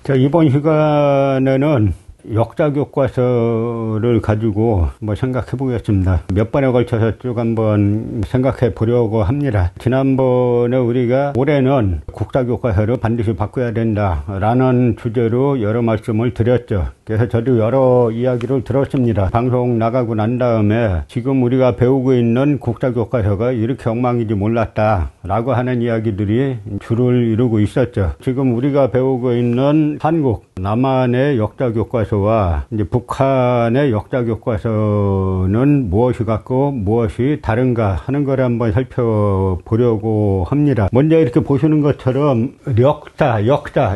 자, 이번 시간에는 역사교과서를 가지고 생각해 보겠습니다. 몇 번에 걸쳐서 쭉 한번 생각해 보려고 합니다. 지난번에 우리가 올해는 국사교과서를 반드시 바꿔야 된다라는 주제로 여러 말씀을 드렸죠. 그래서 저도 여러 이야기를 들었습니다. 방송 나가고 난 다음에 지금 우리가 배우고 있는 국사교과서가 이렇게 엉망인지 몰랐다라고 하는 이야기들이 줄을 이루고 있었죠. 지금 우리가 배우고 있는 한국, 남한의 역사교과서와 이제 북한의 역사교과서는 무엇이 같고 무엇이 다른가 하는 걸 한번 살펴보려고 합니다. 먼저 이렇게 보시는 것처럼 역사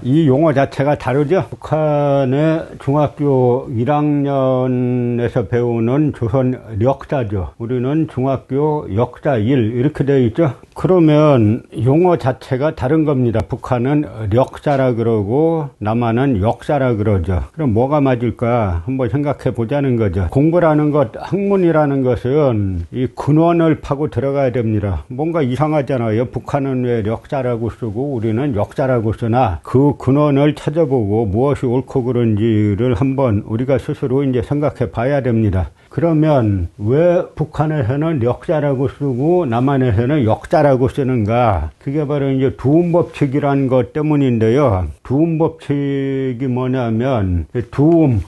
이 용어 자체가 다르죠. 북한의 중학교 1학년에서 배우는 조선 역사죠. 우리는 중학교 역사 1 이렇게 되어 있죠. 그러면 용어 자체가 다른 겁니다. 북한은 역사라 그러고 남한은 역사라 그러죠. 그럼 뭐가 맞을까 한번 생각해 보자는 거죠. 공부라는 것, 학문이라는 것은 이 근원을 파고 들어가야 됩니다. 뭔가 이상하잖아요. 북한은 왜 역사라고 쓰고 우리는 역사라고 쓰나, 그 근원을 찾아보고 무엇이 옳고 그른지를 한번 우리가 스스로 이제 생각해 봐야 됩니다. 그러면 왜 북한에서는 역사라고 쓰고 남한에서는 역사라고 쓰는가? 그게 바로 이제 두음법칙이라는 것 때문인데요. 두음법칙이 뭐냐면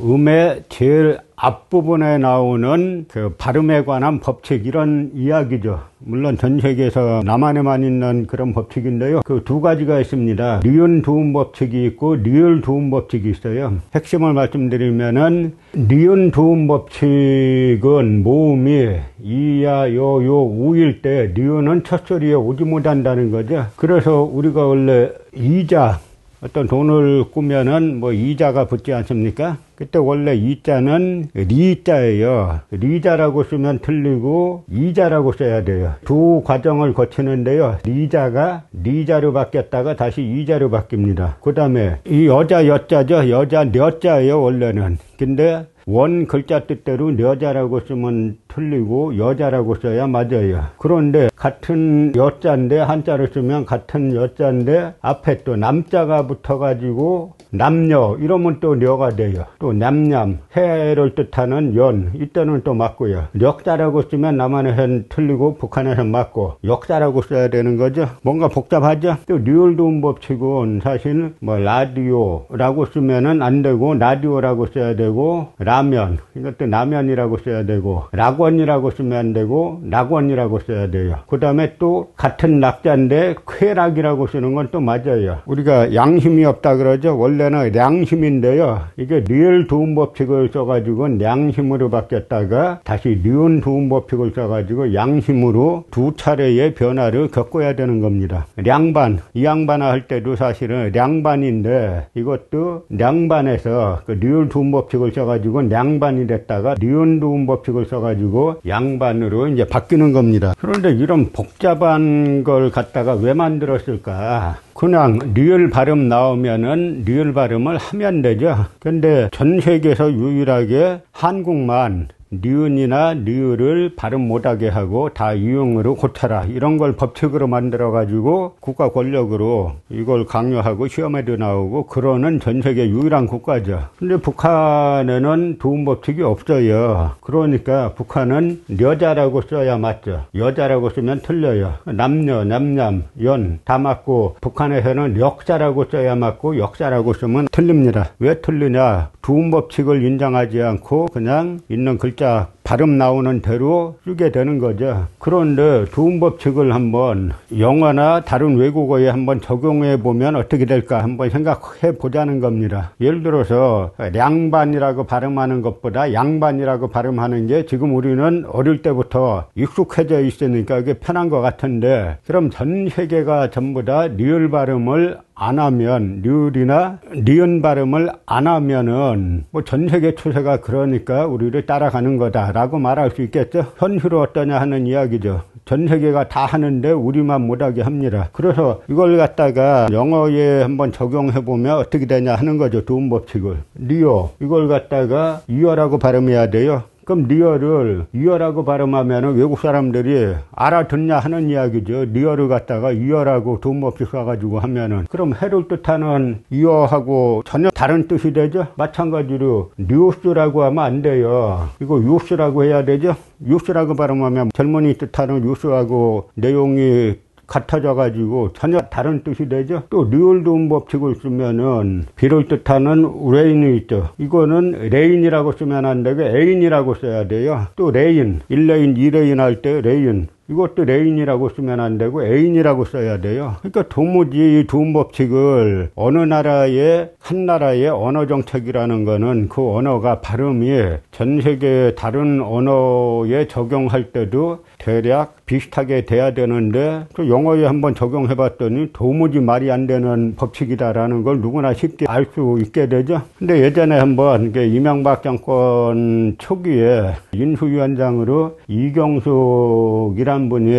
음의 제일 앞부분에 나오는 그 발음에 관한 법칙, 이런 이야기죠. 물론 전 세계에서 남한에만 있는 그런 법칙인데요. 그 두 가지가 있습니다. 니은 두음 법칙이 있고 리을 두음 법칙이 있어요. 핵심을 말씀드리면은 니은 두음 법칙은 모음이 이야 요요 우일 때 니은은 첫 소리에 오지 못한다는 거죠. 그래서 우리가 원래 이자, 어떤 돈을 꾸면은 이자가 붙지 않습니까? 그때 원래 이자는 리자예요. 리자라고 쓰면 틀리고 이자라고 써야 돼요. 두 과정을 거치는데요. 리자가 리자로 바뀌었다가 다시 이자로 바뀝니다. 그 다음에 이 여자 여자죠. 여자 녀자예요 원래는. 근데 원 글자 뜻대로 여자라고 쓰면 틀리고 여자라고 써야 맞아요. 그런데 같은 여자인데, 한자를 쓰면 같은 여자인데 앞에 또 남자가 붙어가지고 남녀 이러면 또 녀가 돼요. 또 냠냠 해를 뜻하는 연, 이때는 또 맞고요. 역사라고 쓰면 남한에서는 틀리고 북한에서는 맞고 역사라고 써야 되는 거죠. 뭔가 복잡하죠. 또 리을두음 법칙은 사실 라디오라고 쓰면은 안 되고 라디오라고 써야 되고, 라면 이것도 라면이라고 써야 되고, 락원이라고 쓰면 안 되고 락원이라고 써야 돼요. 그 다음에 또 같은 낙자인데 쾌락이라고 쓰는 건 또 맞아요. 우리가 양심이 없다 그러죠. 원래는 량심인데요. 이게 리을 두음 법칙을 써가지고 양심으로 바뀌었다가 다시 리은 두음 법칙을 써가지고 양심으로 두 차례의 변화를 겪어야 되는 겁니다. 량반, 이 양반화 할 때도 사실은 량반인데 이것도 량반에서 그 리을 두음 법칙을 써가지고 량반이 됐다가 리은 두음 법칙을 써가지고 양반으로 이제 바뀌는 겁니다. 그런데 이런 복잡한 걸 갖다가 왜 만들었을까? 그냥 리을 발음 나오면은 리을 발음을 하면 되죠. 근데 전 세계에서 유일하게 한국만 니은이나 리을을 발음 못하게 하고 다 이응으로 고쳐라, 이런 걸 법칙으로 만들어 가지고 국가 권력으로 이걸 강요하고 시험에도 나오고 그러는 전 세계 유일한 국가죠. 근데 북한에는 두음 법칙이 없어요. 그러니까 북한은 여자라고 써야 맞죠. 여자라고 쓰면 틀려요. 남녀, 남냠, 연 다 맞고, 북한에서는 역사라고 써야 맞고 역사라고 쓰면 틀립니다. 왜 틀리냐? 두음 법칙을 인정하지 않고 그냥 있는 글자 발음 나오는 대로 쓰게 되는 거죠. 그런데 두음 법칙을 한번 영어나 다른 외국어에 한번 적용해 보면 어떻게 될까 한번 생각해 보자는 겁니다. 예를 들어서 량반이라고 발음하는 것보다 양반이라고 발음하는 게 지금 우리는 어릴 때부터 익숙해져 있으니까 이게 편한 것 같은데, 그럼 전 세계가 전부 다 리을 발음을 안 하면, 리을이나 리은 발음을 안 하면은 전 세계 추세가 그러니까 우리를 따라가는 거다라고 말할 수 있겠죠. 현실은 어떠냐 하는 이야기죠. 전 세계가 다 하는데 우리만 못하게 합니다. 그래서 이걸 갖다가 영어에 한번 적용해 보면 어떻게 되냐 하는 거죠. 두음 법칙을. 리어, 이걸 갖다가 이어라고 발음해야 돼요. 그럼 리얼을 이어라고 발음하면 외국 사람들이 알아듣냐 하는 이야기죠. 리얼을 갖다가 이어라고 돈 없이 써가지고 하면은 그럼 해를 뜻하는 이어하고 전혀 다른 뜻이 되죠. 마찬가지로 뉴스라고 하면 안 돼요. 이거 뉴스라고 해야 되죠. 뉴스라고 발음하면 젊은이 뜻하는 뉴스하고 내용이 같아져 가지고 전혀 다른 뜻이 되죠. 또 리얼 도움 법칙을 쓰면은 비를 뜻하는 레인이 있죠. 이거는 레인이라고 쓰면 안 되고 애인이라고 써야 돼요. 또 레인, 1레인, 2레인 할 때 레인, 이것도 레인이라고 쓰면 안 되고 애인이라고 써야 돼요. 그러니까 도무지 이 도움 법칙을 어느 나라의 한 나라의 언어 정책이라는 거는 그 언어가 발음이 전 세계 다른 언어에 적용할 때도 대략 비슷하게 돼야 되는데 또 영어에 한번 적용해 봤더니 도무지 말이 안 되는 법칙이다라는 걸 누구나 쉽게 알 수 있게 되죠. 근데 예전에 한번 이명박 정권 초기에 인수위원장으로 이경숙이란 분이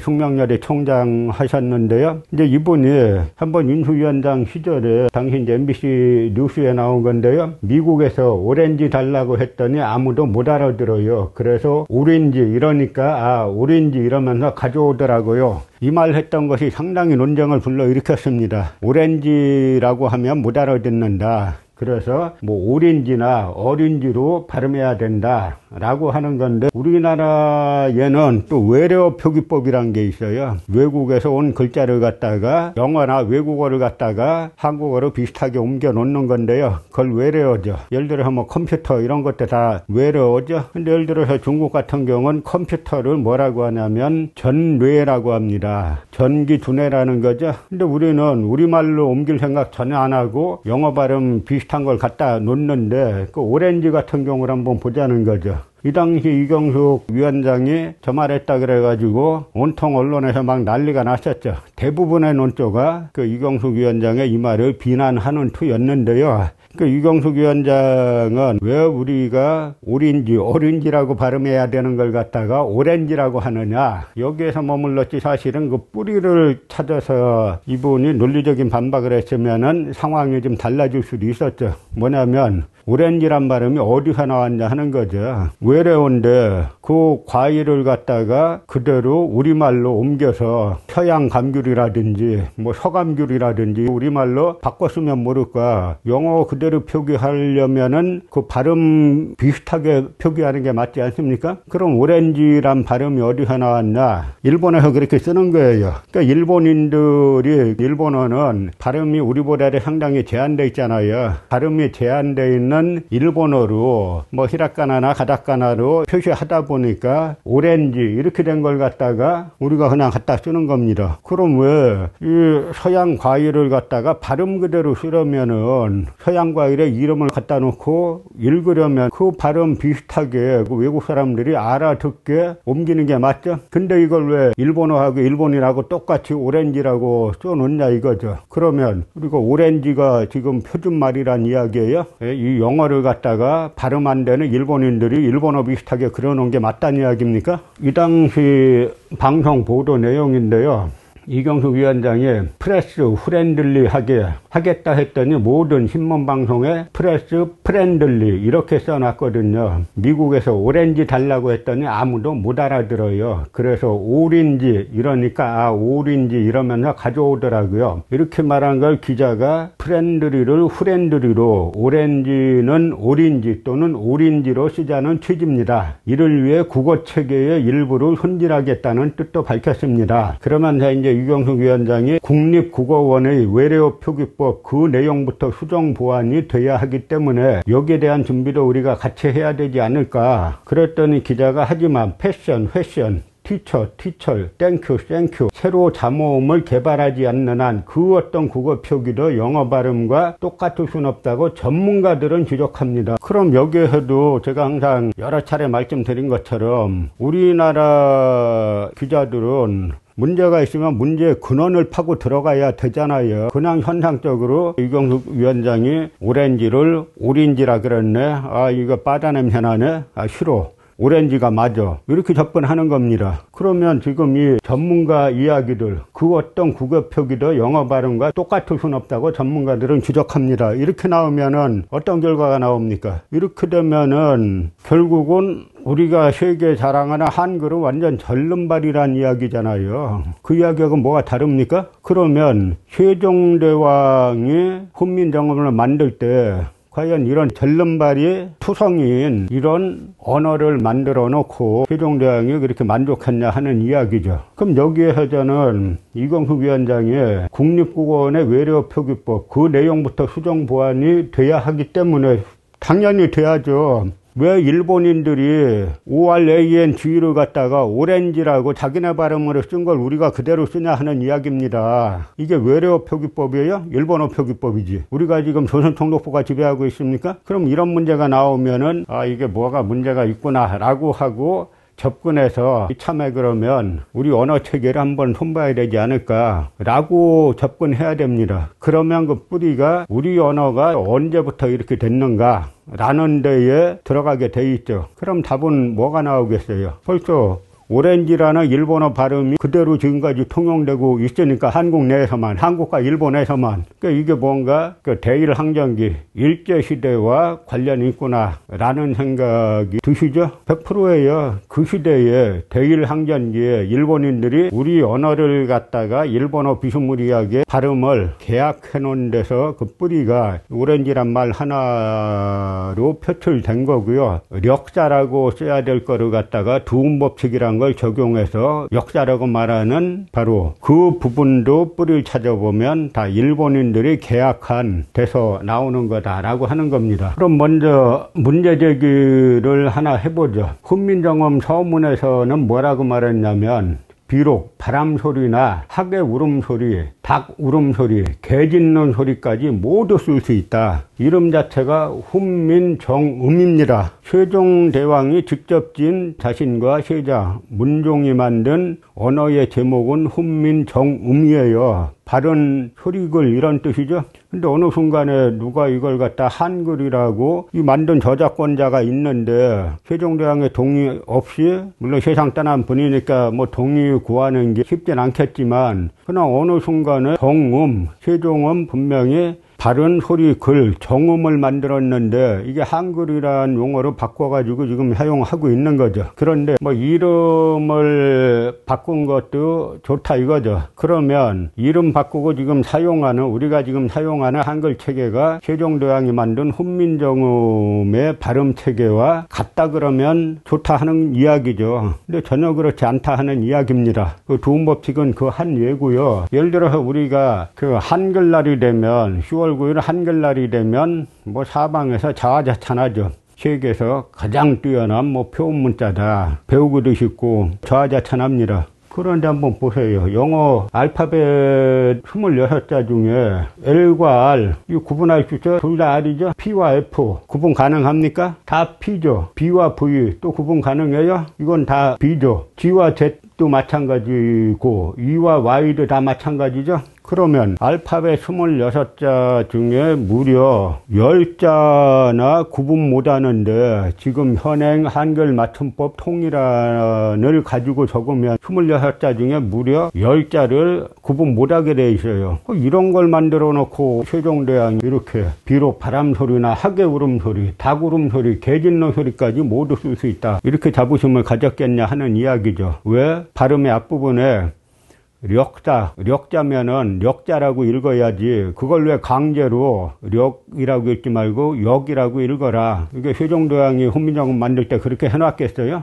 숙명여대 총장 하셨는데요. 이제 이분이 한번 인수위원장 시절에 당시 이제 MBC 뉴스에 나온 건데요. 미국에서 오렌지 달라고 했더니 아무도 못 알아들어요. 그래서 오렌지 이러니까 오렌지 이러면서 가져오더라고요. 이 말 했던 것이 상당히 논쟁을 불러일으켰습니다. 오렌지라고 하면 못 알아듣는다. 그래서 뭐 오렌지나 어린지로 발음해야 된다 라고 하는 건데, 우리나라에는 또 외래어 표기법이란 게 있어요. 외국에서 온 글자를 갖다가 영어나 외국어를 갖다가 한국어로 비슷하게 옮겨 놓는 건데요. 그걸 외래어죠. 예를 들어서 뭐 컴퓨터 이런 것도 다 외래어죠. 근데 예를 들어서 중국 같은 경우는 컴퓨터를 뭐라고 하냐면 전뇌라고 합니다. 전기 두뇌라는 거죠. 근데 우리는 우리말로 옮길 생각 전혀 안 하고 영어 발음 비슷한 걸 갖다 놓는데, 그 오렌지 같은 경우를 한번 보자는 거죠. 이 당시 이경숙 위원장이 저 말했다 그래가지고 온통 언론에서 막 난리가 났었죠. 대부분의 논조가 그 이경숙 위원장의 이 말을 비난하는 투였는데요. 그 이경숙 위원장은 왜 우리가 오렌지, 어린지라고 발음해야 되는 걸 갖다가 오렌지라고 하느냐, 여기에서 머물렀지. 사실은 그 뿌리를 찾아서 이분이 논리적인 반박을 했으면은 상황이 좀 달라질 수도 있었죠. 뭐냐면 오렌지란 발음이 어디서 나왔냐 하는 거죠. 외래어인데 그 과일을 갖다가 그대로 우리말로 옮겨서 서양 감귤이라든지 뭐 서감귤이라든지 우리말로 바꿔 쓰면 모를까, 영어 그대로 표기하려면은 그 발음 비슷하게 표기하는 게 맞지 않습니까? 그럼 오렌지란 발음이 어디서 나왔냐? 일본에서 그렇게 쓰는 거예요. 그러니까 일본인들이, 일본어는 발음이 우리보다 상당히 제한되어 있잖아요. 발음이 제한되어 있는 일본어로 뭐 히라카나나 가다카나로 표시하다 보니까 오렌지 이렇게 된 걸 갖다가 우리가 그냥 갖다 쓰는 겁니다. 그럼 왜 이 서양 과일을 갖다가 발음 그대로 쓰려면은 서양 과일의 이름을 갖다 놓고 읽으려면 그 발음 비슷하게 그 외국 사람들이 알아듣게 옮기는 게 맞죠? 근데 이걸 왜 일본어하고 일본이라고 똑같이 오렌지라고 써놓냐 이거죠. 그러면 우리가 오렌지가 지금 표준말이란 이야기예요? 이 영어를 갖다가 발음 안 되는 일본인들이 일본어 비슷하게 그려놓은 게 맞다는 이야기입니까? 이 당시 방송 보도 내용인데요. 이경숙 위원장이 프레스 프렌들리하게 하겠다 했더니 모든 신문 방송에 프레스 프렌들리 이렇게 써놨거든요. 미국에서 오렌지 달라고 했더니 아무도 못 알아들어요. 그래서 오렌지 이러니까 오렌지 이러면서 가져오더라고요. 이렇게 말한 걸 기자가 프렌들리를 프렌들리로, 오렌지는 오렌지 또는 오렌지로 쓰자는 취지입니다. 이를 위해 국어 체계의 일부를 손질하겠다는 뜻도 밝혔습니다. 그러면서 이제 이경숙 위원장이 국립국어원의 외래어 표기법 그 내용부터 수정 보완이 돼야 하기 때문에 여기에 대한 준비도 우리가 같이 해야 되지 않을까. 그랬더니 기자가 하지만 패션, 티처, 땡큐, 새로 잠모음을 개발하지 않는 한 그 어떤 국어 표기도 영어 발음과 똑같을 순 없다고 전문가들은 지적합니다. 그럼 여기에서도 제가 항상 여러 차례 말씀드린 것처럼 우리나라 기자들은 문제가 있으면 문제의 근원을 파고 들어가야 되잖아요. 그냥 현상적으로 이경숙 위원장이 오렌지를 오렌지라 그랬네. 이거 빠다 냄새 나네. 싫어. 오렌지가 맞아. 이렇게 접근하는 겁니다. 그러면 지금 이 전문가 이야기들, 그 어떤 국어 표기도 영어 발음과 똑같을 순 없다고 전문가들은 지적합니다. 이렇게 나오면은 어떤 결과가 나옵니까? 이렇게 되면은 결국은 우리가 세계 자랑하는 한글은 완전 절름발이란 이야기잖아요. 그 이야기하고 뭐가 다릅니까? 그러면 세종대왕이 훈민정음을 만들 때 과연 이런 절름발이 투성인 이런 언어를 만들어 놓고 세종대왕이 그렇게 만족했냐 하는 이야기죠. 그럼 여기에서 저는 이광수 위원장의 국립국어원의 외래어표기법 그 내용부터 수정 보완이 돼야 하기 때문에 당연히 돼야죠. 왜 일본인들이 ORANG를 갖다가 오렌지라고 자기네 발음으로 쓴 걸 우리가 그대로 쓰냐 하는 이야기입니다. 이게 외래어 표기법이에요? 일본어 표기법이지. 우리가 지금 조선통독부가 지배하고 있습니까? 그럼 이런 문제가 나오면은 아 이게 뭐가 문제가 있구나 라고 하고 접근해서 이참에 그러면 우리 언어 체계를 한번 손봐야 되지 않을까 라고 접근해야 됩니다. 그러면 그 뿌리가 우리 언어가 언제부터 이렇게 됐는가 라는 데에 들어가게 돼 있죠. 그럼 답은 뭐가 나오겠어요? 벌써 오렌지라는 일본어 발음이 그대로 지금까지 통용되고 있으니까 한국 내에서만, 한국과 일본에서만. 그러니까 이게 뭔가 그 대일항전기, 일제시대와 관련이 있구나 라는 생각이 드시죠? 100%예요. 그 시대에 대일항전기에 일본인들이 우리 언어를 갖다가 일본어 비스무리하게 발음을 계약해 놓은 데서 그 뿌리가 오렌지란 말 하나로 표출된 거고요. 력자라고 써야 될 거를 갖다가 두음법칙이란 걸 적용해서 역사라고 말하는 바로 그 부분도 뿌리를 찾아보면 다 일본인들이 계약한 데서 나오는 거다라고 하는 겁니다. 그럼 먼저 문제 제기를 하나 해보죠. 훈민정음 서문에서는 뭐라고 말했냐면 비록 바람소리나 하계 울음소리, 닭 울음소리, 개 짖는 소리까지 모두 쓸 수 있다. 이름 자체가 훈민정음입니다. 세종대왕이 직접 지은 자신과 세자, 문종이 만든 언어의 제목은 훈민정음이에요. 바른 소리글 이런 뜻이죠. 근데 어느 순간에 누가 이걸 갖다 한글이라고 이 만든 저작권자가 있는데 세종대왕의 동의 없이 물론 세상 떠난 분이니까 뭐 동의 구하는 게 쉽진 않겠지만 그러나 어느 순간에 정음, 세종은 분명히 바른 소리 글, 정음을 만들었는데 이게 한글이라는 용어로 바꿔가지고 지금 사용하고 있는 거죠. 그런데 뭐 이름을 바꾼 것도 좋다 이거죠. 그러면 이름 바꾸고 지금 사용하는 우리가 지금 사용하는 한글 체계가 세종대왕이 만든 훈민정음의 발음 체계와 같다 그러면 좋다 하는 이야기죠. 근데 전혀 그렇지 않다 하는 이야기입니다. 그 두음법칙은 그 한 예고요. 예를 들어서 우리가 그 한글날이 되면 10월 9일 한글날이 되면 뭐 사방에서 자화자찬하죠. 세계에서 가장 뛰어난 뭐 표문자다. 배우기도 쉽고 자화자찬합니다. 그런데 한번 보세요. 영어 알파벳 26자 중에 L과 R, 이 구분할 수 있죠? 둘 다 R이죠? P와 F. 구분 가능합니까? 다 P죠. B와 V 또 구분 가능해요? 이건 다 B죠. G와 Z도 마찬가지고 E와 Y도 다 마찬가지죠? 그러면 알파벳 26자 중에 무려 10자나 구분 못하는데 지금 현행 한글 맞춤법 통일안을 가지고 적으면 26자 중에 무려 10자를 구분 못하게 돼 있어요. 이런 걸 만들어 놓고 세종대왕이 이렇게 비록 바람소리나 하계 울음소리, 닭 울음소리, 개 짖는 소리까지 모두 쓸 수 있다. 이렇게 자부심을 가졌겠냐 하는 이야기죠. 왜? 발음의 앞부분에 력자면은 력자라고 읽어야지 그걸 왜 강제로 력이라고 읽지 말고 역이라고 읽어라. 이게 세종대왕이 훈민정음 만들 때 그렇게 해놨겠어요?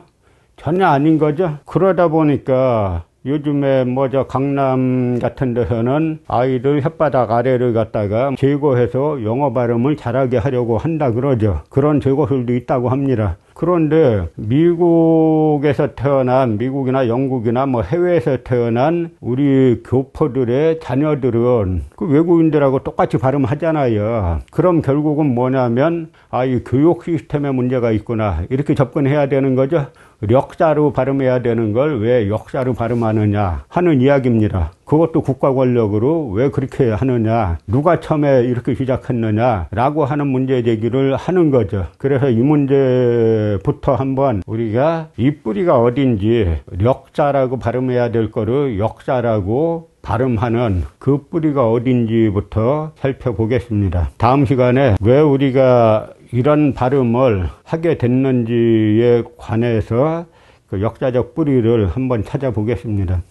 전혀 아닌 거죠. 그러다 보니까 요즘에 뭐 저 강남 같은 데서는 아이들 혓바닥 아래를 갖다가 제거해서 영어 발음을 잘하게 하려고 한다 그러죠. 그런 제거술도 있다고 합니다. 그런데 미국에서 태어난 미국이나 영국이나 뭐 해외에서 태어난 우리 교포들의 자녀들은 그 외국인들하고 똑같이 발음하잖아요. 그럼 결국은 뭐냐면 이 교육 시스템에 문제가 있구나 이렇게 접근해야 되는 거죠. 력자로 발음해야 되는 걸 왜 역자로 발음하느냐 하는 이야기입니다. 그것도 국가 권력으로 왜 그렇게 하느냐, 누가 처음에 이렇게 시작했느냐 라고 하는 문제 제기를 하는 거죠. 그래서 이 문제부터 한번 우리가 이 뿌리가 어딘지, 력자라고 발음해야 될 거를 역자라고 발음하는 그 뿌리가 어딘지부터 살펴보겠습니다. 다음 시간에 왜 우리가 이런 발음을 하게 됐는지에 관해서 그 역사적 뿌리를 한번 찾아보겠습니다.